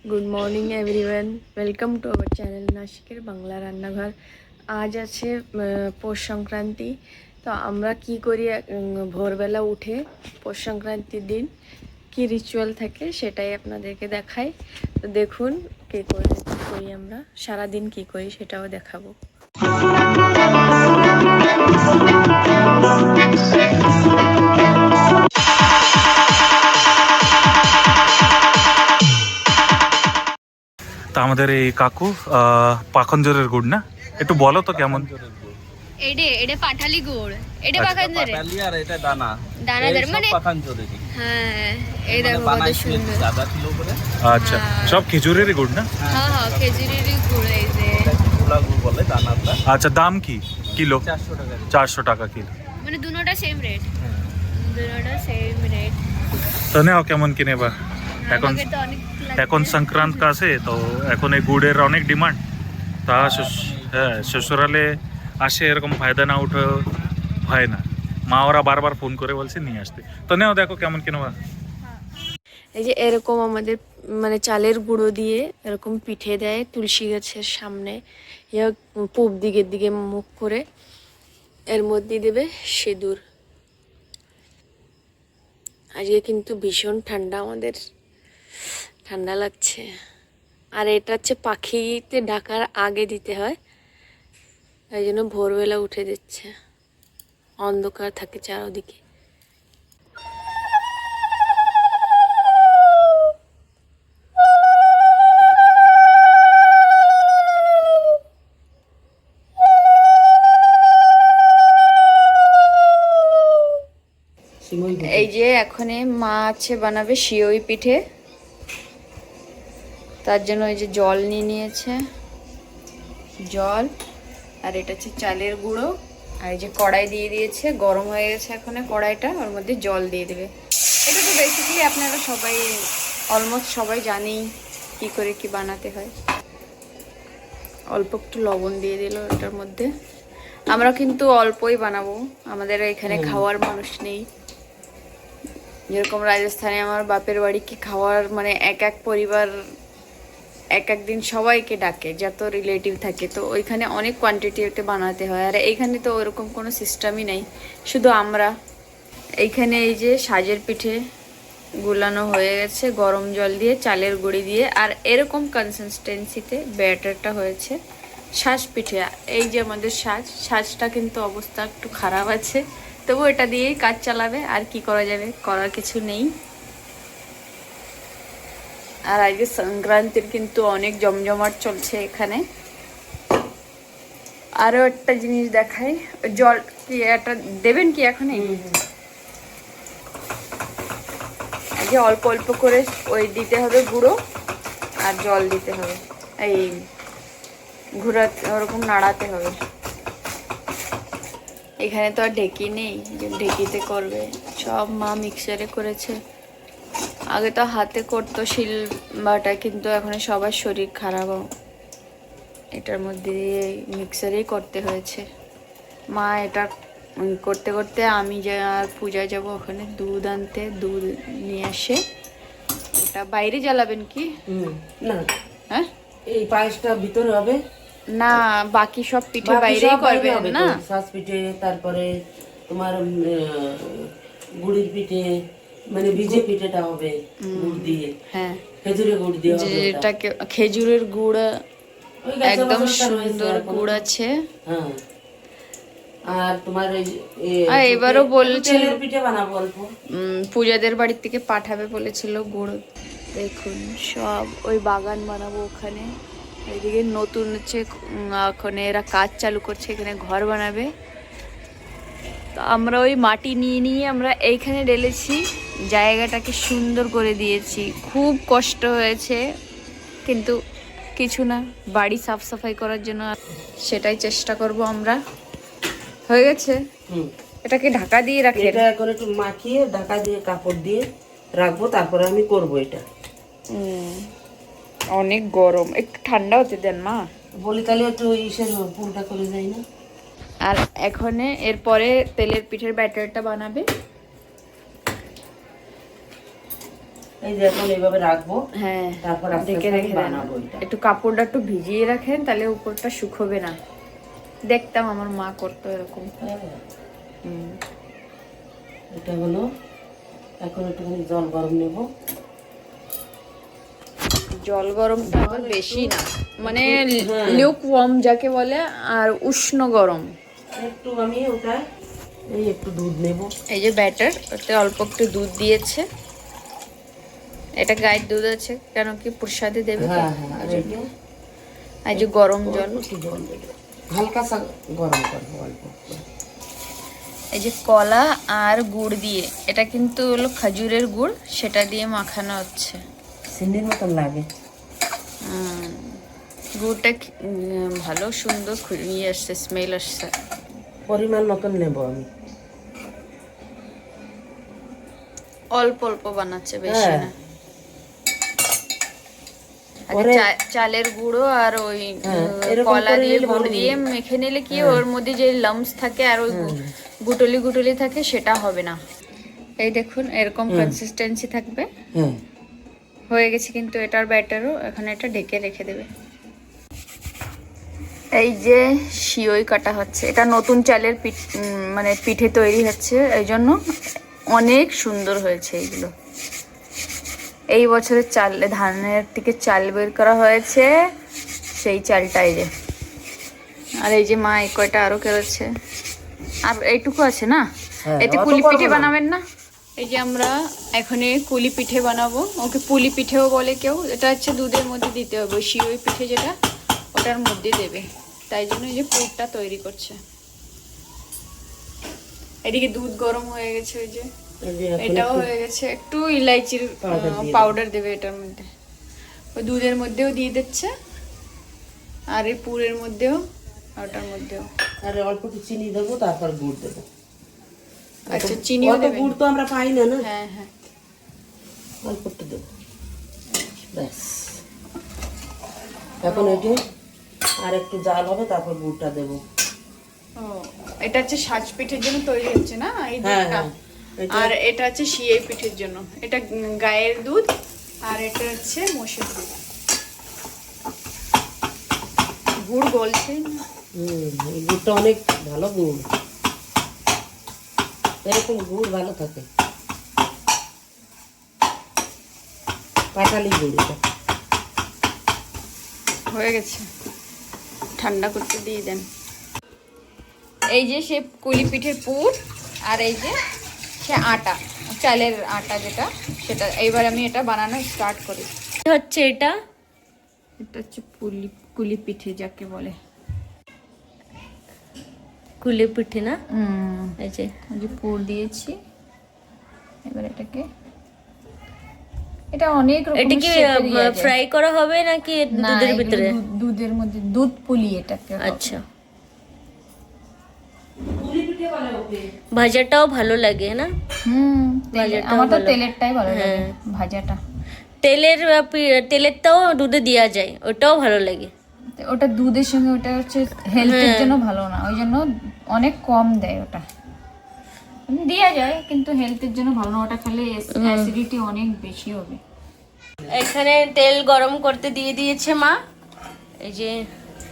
Good morning everyone, welcome to our channel নাসিকের বাংলা রান্নাঘর। আজ আছে পৌষ সংক্রান্তি। তো আমরা কি করি, ভোরবেলা উঠে পৌষ সংক্রান্তির দিন কি রিচুয়াল থাকে সেটাই আপনাদেরকে দেখাই। তো দেখুন কী করি আমরা সারাদিন কি করি সেটাও দেখাবো। তা আমাদের এই কাকু পাখঞ্জরের গুড় না, একটু বলো তো কেমন? এডে এডে পাঠালি গুড়, এডে পাখানজরে পাটালি আর এটা দানা দানাদার এই সব মানে পাখানজরে দিই। হ্যাঁ এই মানে দেখো কত বানাইছি সুন্দর। সাদা কিলো করে। আচ্ছা, সব খেজুরেরই গুড় না? হ্যাঁ হ্যাঁ খেজুরেরই গুড় এই যে গুলা গুড় বলে দানাটা। আচ্ছা, দাম কি কিলো? 400 টাকা। 400 টাকা কিলো। মানে দুটোটা সেম রেট, দুটোটা সেম রেট। তো নেও কেমন কিনে বা এখন আমাকে তো অনেক এখন সংক্রান্ত কাছে তো এখন এই গুড়ের অনেক ডিমান্ড। তা হ্যাঁ, শ্বশুরালে আসে এরকম ফায়দা না উঠে হয় না। মা ওরা বারবার ফোন করে বলছে নিয়ে আসতে। তো নেও, দেখো কেমন কিনবা। এই যে এরকম আমাদের মানে চালের গুঁড়ো দিয়ে এরকম পিঠে দেয় তুলসী গাছের সামনে, ইয়া পূব দিকের দিকে মুখ করে। এর মধ্যে দেবে সিঁদুর। আজকে কিন্তু ভীষণ ঠান্ডা, আমাদের ঠান্ডা লাগছে। আর এটা হচ্ছে পাখিতে ডাকার আগে দিতে হয়, তাই জন্য ভোরবেলা উঠে দিচ্ছে, অন্ধকার থাকে চারদিকে। এই যে এখনে মা আছে বানাবে সিওই পিঠে, তার জন্য ওই যে জল নিয়ে নিয়েছে, জল আর এটা হচ্ছে চালের গুঁড়ো। আর এই যে কড়াই দিয়ে দিয়েছে, গরম হয়ে গেছে এখন কড়াইটা, ওর মধ্যে জল দিয়ে দেবে। এটা তো বেসিক্যালি আপনারা সবাই অলমোস্ট সবাই জানেই কি করে কি বানাতে হয়। অল্প একটু লবণ দিয়ে দিল এটার মধ্যে। আমরা কিন্তু অল্পই বানাবো, আমাদের এখানে খাওয়ার মানুষ নেই। যেরকম রাজস্থানে আমার বাপের বাড়ি কি খাওয়ার মানে এক এক পরিবার এক এক দিন সবাইকে ডাকে, যত রিলেটিভ থাকে, তো ওইখানে অনেক কোয়ান্টিটিতে বানাতে হয়। আর এইখানে তো ওরকম কোনো সিস্টেমই নেই, শুধু আমরা। এইখানে এই যে সাজের পিঠে গুলানো হয়ে গেছে গরম জল দিয়ে, চালের গুঁড়ি দিয়ে, আর এরকম কনসিস্টেন্সিতে ব্যাটারটা হয়েছে সাজ পিঠে। এই যে আমাদের সাজটা কিন্তু অবস্থা একটু খারাপ আছে, তবু এটা দিয়েই কাজ চালাবে, আর কি করা যাবে, করার কিছু নেই। আর আজকে সংক্রান্তির কিন্তু অনেক জমজমাট চলছে এখানে। আরো একটা জিনিস দেখাই, জল কি এটা দেবেন কি এখন? যে অল্প অল্প করে ওই দিতে হবে গুঁড়ো, আর জল দিতে হবে, এই ঘুরাতে ওরকম নাড়াতে হবে। এখানে তো আর ঢেকি নেই যে ঢেকিতে করবে, সব মা মিক্সারে করেছে। আগে তো হাতে করতো শিল বাটা, কিন্তু এখন সবার শরীর খারাপ, এটার মধ্যে দিয়ে মিক্সারেই করতে হয়েছে। মা এটা করতে করতে আমি আর পূজা যাব ওখানে দুধ আনতে, দুধ নিয়ে আসে। ওটা বাইরে জ্বালাবেন কি? না, হ্যাঁ এই পায়েসটা ভিতরে হবে না, বাকি সব পিঠে বাইরেই করবেন না? শ্বাস পিঠে, তারপরে তোমার গুড়ির পিঠে, মানে ভিজে পিঠেটা হবে গুড় দিয়ে। হ্যাঁ, খেজুরের গুড় দিয়ে হবে ওটা। যেটাকে খেজুরের গুড়, ওই গাছের একদম বছরটা রয়েছে সুন্দর এখনো। গুড় আছে। হ্যাঁ, আর তোমার আর এবারও বলছিল তেলের পিঠে বানাবো অল্প। পূজাদের বাড়ির থেকে পাঠাবে বলেছিল গুড়। দেখুন সব ওই বাগান বানাবো ওখানে। এইদিকে নতুন হচ্ছে, ওখানে এরা কাজ চালু করছে, এখানে ঘর বানাবে। তো আমরা ওই মাটি নিয়ে নিয়ে আমরা এইখানে ঢেলেছি, জায়গাটাকে সুন্দর করে দিয়েছি। খুব কষ্ট হয়েছে, কিন্তু কিছু না, বাড়ি সাফ সাফাই করার জন্য সেটাই চেষ্টা করব আমরা। হয়ে গেছে, এটাকে ঢাকা দিয়ে রাখি। এটা এখন একটু মাখিয়ে ঢাকা দিয়ে কাপড় দিয়ে রাখবো, তারপরে আমি করব এটা। অনেক গরম, একটু ঠান্ডা হতে দেন মা। বলি তাহলে একটু ইসের পুরোটা করে যাই না। আর এখানে এরপরে তেলের পিঠের ব্যাটারটা বানাবে। এই যে এখন এইভাবে রাখবো, হ্যাঁ তারপর আস্তে ঢেকে আস্তে রেখে দেন। বানাবো এটা। একটু কাপড়টা একটু ভিজিয়ে রাখেন, তাহলে উপরটা শুকোবে না। দেখতাম আমার মা করতো এরকম। হ্যাঁ, হুম। এটা হলো, এখন একটুখানি জল গরম নেব। জল গরমটা আবার বেশি না, মানে লিউক ওয়ার্ম যাকে বলে, আর উষ্ণ গরম। একটু আমি ওটা এই একটু দুধ নেব। এই যে ব্যাটার, ওতে অল্প একটু দুধ দিয়েছে। এটা গায়ের দুধ আছে, কেন কি প্রসাদে দেবে তো। হ্যাঁ হ্যাঁ, আর এই যে এই যে গরম জল, একটু জল দেবো, হালকা সা গরম করবো অল্প করে। এই যে কলা আর গুড় দিয়ে, এটা কিন্তু হলো খেজুরের গুড়, সেটা দিয়ে মাখানো হচ্ছে। চিনির মতন লাগে। গুড়টা ভালো সুন্দর ইয়ে আসছে, স্মেল আসছে। পরিমাণ মতন নেব আমি। অল্প অল্প বানাচ্ছে, বেশি হ্যাঁ। না। আচ্ছা, চালের গুঁড়ো আর ওই এরকম কলা করে দিয়ে নিলে গুড় ভালো দিয়ে মেখে নিলে কি ওর মধ্যে যে লাম্পস থাকে আর ওই গুটলি গুটলি থাকে, সেটা হবে না। এই দেখুন এরকম কনসিস্টেন্সি থাকবে। হ্যাঁ, হয়ে গেছে কিন্তু এটার ব্যাটারও। এখন এটা ঢেকে রেখে দেবে। এই যে সিওই কাটা হচ্ছে, এটা নতুন চালের মানে পিঠে তৈরি হচ্ছে, এই জন্য অনেক সুন্দর হয়েছে এইগুলো। এই বছরের চাল, ধানের থেকে চাল বের করা হয়েছে, সেই চালটাই যে। আর এই যে মা এই কয়টা আরো করেছে, আর এইটুকু আছে না, হ্যাঁ, এতে অত কুলি করবো পিঠে না। বানাবেন না। এই যে আমরা এখন কুলি পিঠে বানাবো, ওকে পুলি পিঠেও বলে কেউ। এটা হচ্ছে দুধের মধ্যে দিতে হবে, সিওই পিঠে যেটা ওটার মধ্যে দেবে, তাই জন্য এই যে পুরটা তৈরি করছে। এদিকে দুধ গরম হয়ে গেছে, ওই যে এই যে এখন এটাও একটু হয়ে গেছে। একটু ইলাইচির পাউডার দেবে এটার মধ্যে, ওই দুধের মধ্যেও দিয়ে দিচ্ছে, আর এই পুরের মধ্যেও, ওটার মধ্যেও। আর অল্প একটু চিনি দেবো, তারপর গুড় দেবো। আচ্ছা, চিনিও অত দেবে? গুড় তো আমরা পাই না, না? হ্যাঁ হ্যাঁ। অল্প একটু দেবো, ব্যাস। এখন এটি আর একটু জাল হবে, তারপর গুড়টা দেবো। ও, এটা হচ্ছে সাজ পিঠের জন্য তৈরি হচ্ছে না এই হ্যাঁ, দুধটা? হ্যাঁ, এটা- আর এটা হচ্ছে সিএই পিঠের জন্য। এটা গায়ের দুধ, আর এটা হচ্ছে মোষের দুধ। গুড় গলছে না? এই গুড়টা অনেক ভালো গুড়, এরকম গুড় ভালো থাকে, পাটালি গুড় এটা। হয়ে গেছে, ঠান্ডা করতে দিয়ে দেন। এই যে সে কুলি পিঠের পুর, আর এই যে সে আটা, চালের আটা যেটা, সেটা এইবার আমি এটা বানানো স্টার্ট করি। হচ্ছে এটা এটা হচ্ছে কুলি পিঠে যাকে বলে। কুলি পিঠে না? এই যে পুর দিয়েছি, এবার এটাকে, এটা অনেক রকম এটা কি ফ্রাই করা হবে নাকি দুধের ভিতরে? দুধের মধ্যে, দুধ পুলি এটাকে। আচ্ছা, ভাজাটাও ভালো লাগে না? ভাজাটাও আমার তো ভালো। তেলেরটাই ভালো লাগে, হ্যাঁ। ভাজাটা। তেলেরটাও দুধে দেওয়া যায়, ওটাও ভালো লাগে। ওটা দুধের সঙ্গে, ওটা হচ্ছে হেলথের জন্য ভালো না, ওই জন্য অনেক কম দেয় ওটা। দেওয়া যায় কিন্তু হেলথের জন্য ভালো না, ওটা খেলে অ্যাসিডিটি অনেক বেশি হবে। এখানে তেল গরম করতে দিয়ে দিয়েছে মা। এই যে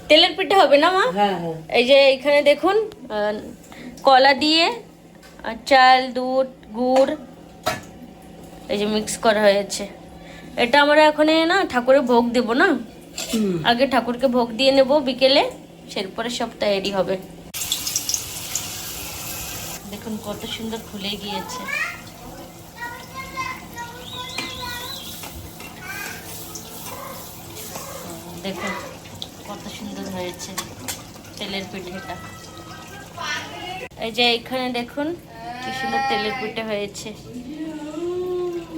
তেলের পিঠে হবে না মা? হ্যাঁ হ্যাঁ, এই যে এখানে দেখুন, কলা দিয়ে আর চাল, দুধ, গুড় এই যে মিক্স করা হয়েছে। এটা আমরা এখন না ঠাকুরের ভোগ দেব না, আগে ঠাকুরকে ভোগ দিয়ে নেব বিকেলে, সেরপরে সব তৈরি হবে। দেখুন কত সুন্দর ফুলে গিয়েছে। দেখুন কত সুন্দর হয়েছে তেলের পিঠেটা। এই যে এখানে দেখুন কি সুন্দর তেলের পিঠে হয়েছে।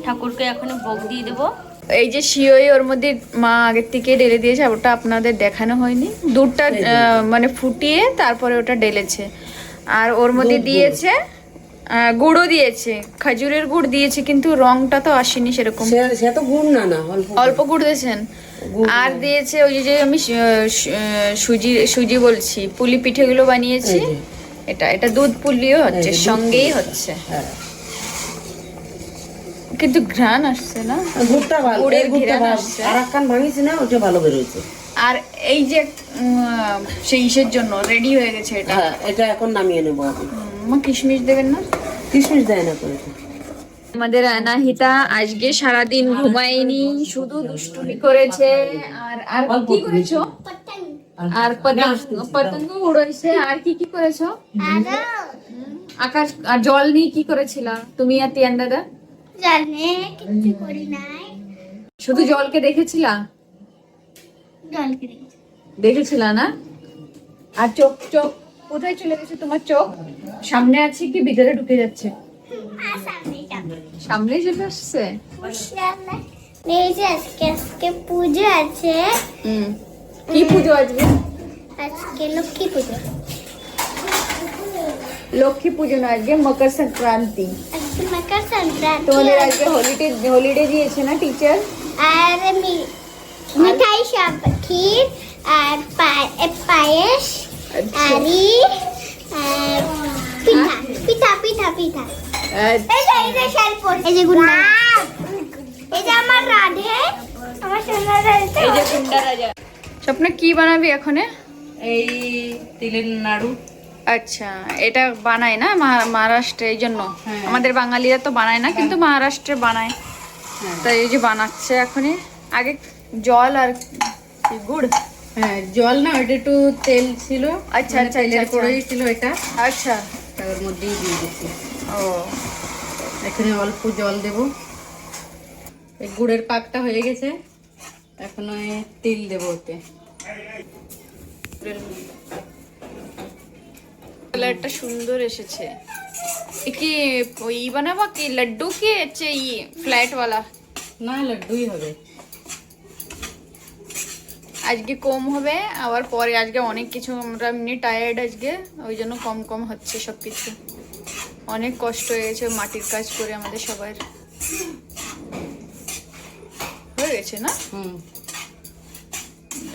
ঠাকুরকে এখন ভোগ দিয়ে দেবো। এই যে সিওই ওর মধ্যে মা আগের থেকে ঢেলে দিয়েছে, ওটা আপনাদের দেখানো হয়নি। দুধটা মানে ফুটিয়ে তারপরে ওটা ঢেলেছে, আর ওর মধ্যে দিয়েছে গুড়ও দিয়েছে, খেজুরের গুড় দিয়েছে, কিন্তু রংটা তো আসেনি সেরকম। সে তো গুড় না, না অল্প গুড় দিয়েছেন। আর দিয়েছে ওই যে আমি সুজি বলছি, পুলি পিঠেগুলো বানিয়েছি, এটা দুধ পুলিও হচ্ছে, সঙ্গেই হচ্ছে। হ্যাঁ, কিন্তু ঘ্রাণ আসছে না, গুড়টা ভালো, গুড়ের এই গুড়টা ঘ্রাণ ভালো। আসছে। আর একখান ভাঙিছি না, ওটা ভালো বেরোয়েছে। আর এই যে সেই ইসের জন্য রেডি হয়ে গেছে এটা। হ্যাঁ, এটা এখন নামিয়ে নেবো আমি। মা কিশমিশ দেবেন না? কিশমিশ দেয় না করে। আমাদের অনাহিতা আজকে সারাদিন ঘুমায়নি, শুধু দুষ্টুমি করেছে। আর আর কি করেছো? আর পতঙ্গ উড়াইছে। আর কি কি করেছো? আকাশ আর জল নিয়ে কি করেছিলা তুমি আর তিয়ান দাদা? জানে কিছু করি নাই, শুধু জলকে দেখেছিলা? জলকে দেখেছি। দেখেছিলা না? আর চোখ চোখ কোথায় চলে গেছে তোমার চোখ? সামনে আছে কি ভিতরে ঢুকে যাচ্ছে? আর সামনেটা সামনে চলে আসছে। এই যে আজকে পুজো আছে, কি পুজো আজকে? আজকে লক্ষ্মী পুজো। লক্ষ্মী পুজো না, আজকে মকর সংক্রান্তি। আজকে মকর সংক্রান্তি। তোমাদের আজকে হলিডে দিয়েছে না টিচার? আর মিঠাই সব, ক্ষীর আর পায়েস আর পিঠা পিঠা পিঠা পিঠা। এই যে শালপুর, এই যে গুন্ডা, এই যে আমার রাধে, আমার সোনা রাধে। এই যে গুন্ডা রাজা। স্বপ্ন কি বানাবি এখনে? এই তিলের নাড়ু। আচ্ছা, এটা বানায় না মহারাষ্ট্রে, এই জন্য। আমাদের বাঙালিরা তো বানায় না, কিন্তু মহারাষ্ট্রে বানায়। তাই এই যে বানাচ্ছে এখনই। আগে জল আর কি গুড়? হ্যাঁ, জল না, ওটা একটু তেল ছিল। আচ্ছা আচ্ছা তেলের আচ্ছা কড়াই ছিল এটা, আচ্ছা। তার মধ্যেই দিয়ে দিচ্ছি। ও এখানে অল্প জল দেব। এই গুড়ের পাকটা হয়ে গেছে, এখন ওই তিল দেবো ওতে। কালারটা সুন্দর এসেছে। এ কি ওই বানাবা কি লাড্ডু কি আছে ফ্ল্যাট वाला? না, লাড্ডুই হবে। আজকে কম হবে, আবার পরে আজকে অনেক কিছু, আমরা এমনি টায়ার্ড আজকে, ওই জন্য কম কম হচ্ছে সবকিছু। অনেক কষ্ট হয়ে গেছে মাটির কাজ করে আমাদের সবার। হয়ে গেছে না?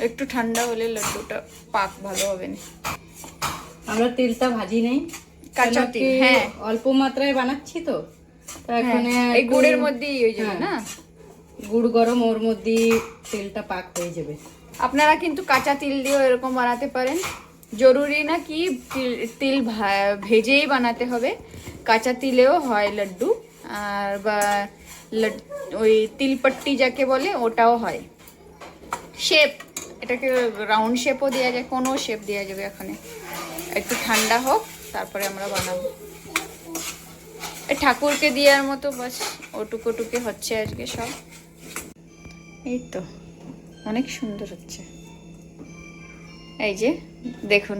একটু ঠান্ডা হলে লাড্ডুটা পাক ভালো হবে না। আমরা তেলটা ভাজি নেই, কাঁচা কেন কি তিল, হ্যাঁ। অল্প মাত্রায় বানাচ্ছি তো, এখন এই গুড়ের মধ্যেই হয়ে যাবে না? গুড় গরম, ওর মধ্যেই তেলটা পাক হয়ে যাবে। আপনারা কিন্তু কাঁচা তিল দিয়েও এরকম বানাতে পারেন। জরুরি না কি তিল ভেজেই বানাতে হবে, কাঁচা তিলেও হয় লাড্ডু। আর বা ওই তিলপট্টি যাকে বলে, ওটাও হয়। শেপ, এটাকে রাউন্ড শেপও দেওয়া যায়, কোনো শেপ দেওয়া যাবে। এখানে একটু ঠান্ডা হোক, তারপরে আমরা বানাবো। এই ঠাকুরকে দেওয়ার মতো বাস ওটুকুটুকে হচ্ছে আজকে সব। এই তো অনেক সুন্দর হচ্ছে। এই যে দেখুন,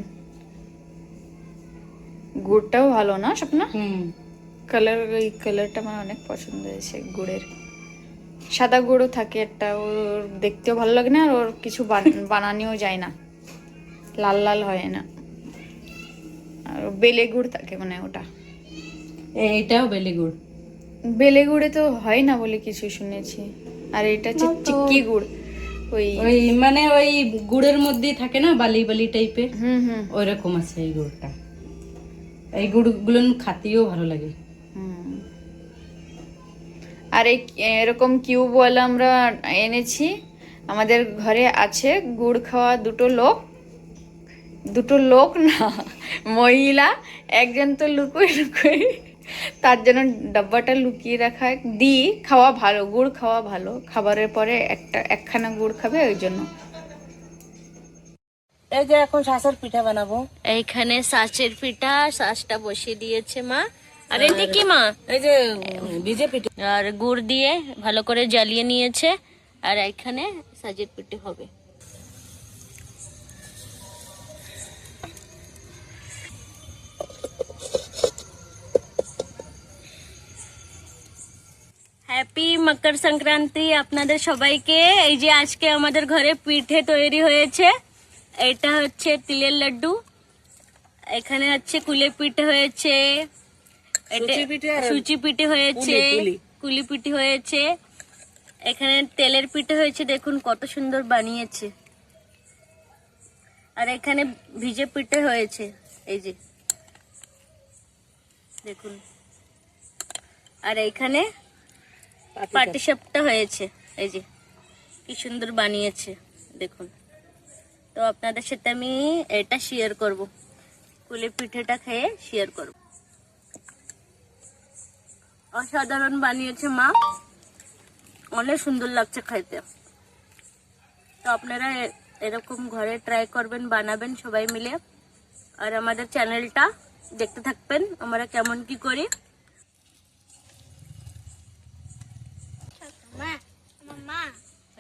গুড়টাও ভালো না স্বপ্না? কালার, এই কালারটা আমার অনেক পছন্দ হয়েছে গুড়ের। সাদা গুড়ও থাকে একটা, ওর দেখতেও ভালো লাগে না, আর ওর কিছু বানানোও যায় না, লাল লাল হয় না। আর বেলে গুড় থাকে, মানে ওটা। এইটাও বেলে গুড়। বেলে গুড়ে তো হয় না বলে কিছু শুনেছি। আর এটা হচ্ছে চিক্কি গুড়, ওই ওই মানে ওই গুড়ের মধ্যেই থাকে না, বালি বালি টাইপের, হুম ওই রকম আছে এই গুড়টা। এই গুড়গুলো খাতেও ভালো লাগে। আর এই এরকম কিউবওয়ালা আমরা এনেছি, আমাদের ঘরে আছে। গুড় খাওয়া দুটো লোক না, মহিলা। একজন তো লুকোয় লুকোয়, তার জন্য ডাব্বাটা লুকিয়ে রাখা। দিই, খাওয়া ভালো, গুড় খাওয়া ভালো। খাবারের পরে একখানা গুড় খাবে, ওই জন্য। এই যে এখন শাঁসের পিঠা বানাবো। এইখানে শাঁসের পিঠা, শাঁসটা বসিয়ে দিয়েছে মা। আর এটা কি মা? এই যে ভিজে পিঠা, আর গুড় দিয়ে ভালো করে জ্বালিয়ে নিয়েছে। আর এখানে সাজের পিঠে হবে। হ্যাপি মকর সংক্রান্তি আপনাদের সবাইকে। এই যে আজকে আমাদের ঘরে পিঠে তৈরি হয়েছে। এটা হচ্ছে তিলের লাড্ডু, এখানে হচ্ছে কুলে পিঠে হয়েছে, সুচি পিঠে হয়েছে, কুলি পিঠে হয়েছে, এখানে তেলের পিঠে হয়েছে। দেখুন কত সুন্দর বানিয়েছে। আর এখানে ভিজে পিঠে হয়েছে, এই যে দেখুন। আর এখানে পাটিসাপটা হয়েছে। এই যে কি সুন্দর বানিয়েছে দেখুন। তো আপনাদের সাথে আমি এটা শেয়ার করব, কুলি পিঠেটা খেয়ে শেয়ার করব। অসাধারণ বানিয়েছে মা, অনেক সুন্দর লাগছে খাইতে। তো আপনারা এরকম ঘরে ট্রাই করবেন, বানাবেন সবাই মিলে। আর আমাদের চ্যানেলটা দেখতে থাকবেন আমরা কেমন কি করি।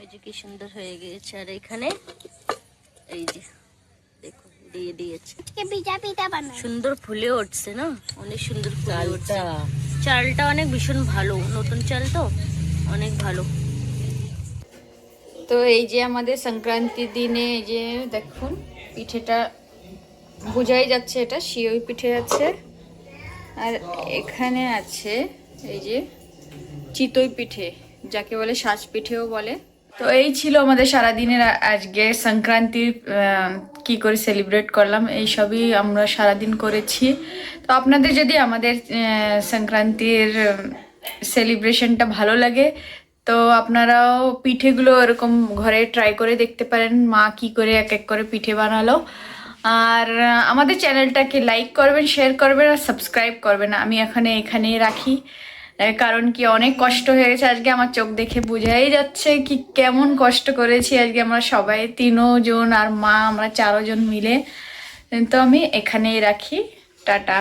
এই যে কি সুন্দর হয়ে গিয়েছে। আর এখানে এই যে দেখুন দিয়ে দিয়েছে, পিঠা পিঠা বানাই। সুন্দর ফুলে উঠছে না, অনেক সুন্দর ফুলে উঠছে। চালটা অনেক ভীষণ ভালো, নতুন চাল তো অনেক ভালো। তো এই যে আমাদের সংক্রান্তির দিনে এই যে দেখুন পিঠেটা বোঝাই যাচ্ছে, এটা সিওই পিঠে আছে। আর এখানে আছে এই যে চিতই পিঠে, যাকে বলে সাজ পিঠেও বলে। তো এই ছিল আমাদের সারাদিনের আজকে সংক্রান্তির কি করে সেলিব্রেট করলাম, এই সবই আমরা সারাদিন করেছি। তো আপনাদের যদি আমাদের সংক্রান্তির সেলিব্রেশনটা ভালো লাগে তো আপনারাও পিঠেগুলো এরকম ঘরে ট্রাই করে দেখতে পারেন, মা কি করে এক এক করে পিঠে বানালো। আর আমাদের চ্যানেলটাকে লাইক করবেন, শেয়ার করবেন আর সাবস্ক্রাইব করবেন। আমি এখানেই রাখি, কারণ কি অনেক কষ্ট হয়ে গেছে আজকে, আমার চোখ দেখে বোঝাই যাচ্ছে কি কেমন কষ্ট করেছি আজকে আমরা সবাই 3 জন আর মা, আমরা 4 জন মিলে। তো আমি এখানেই রাখি, টাটা।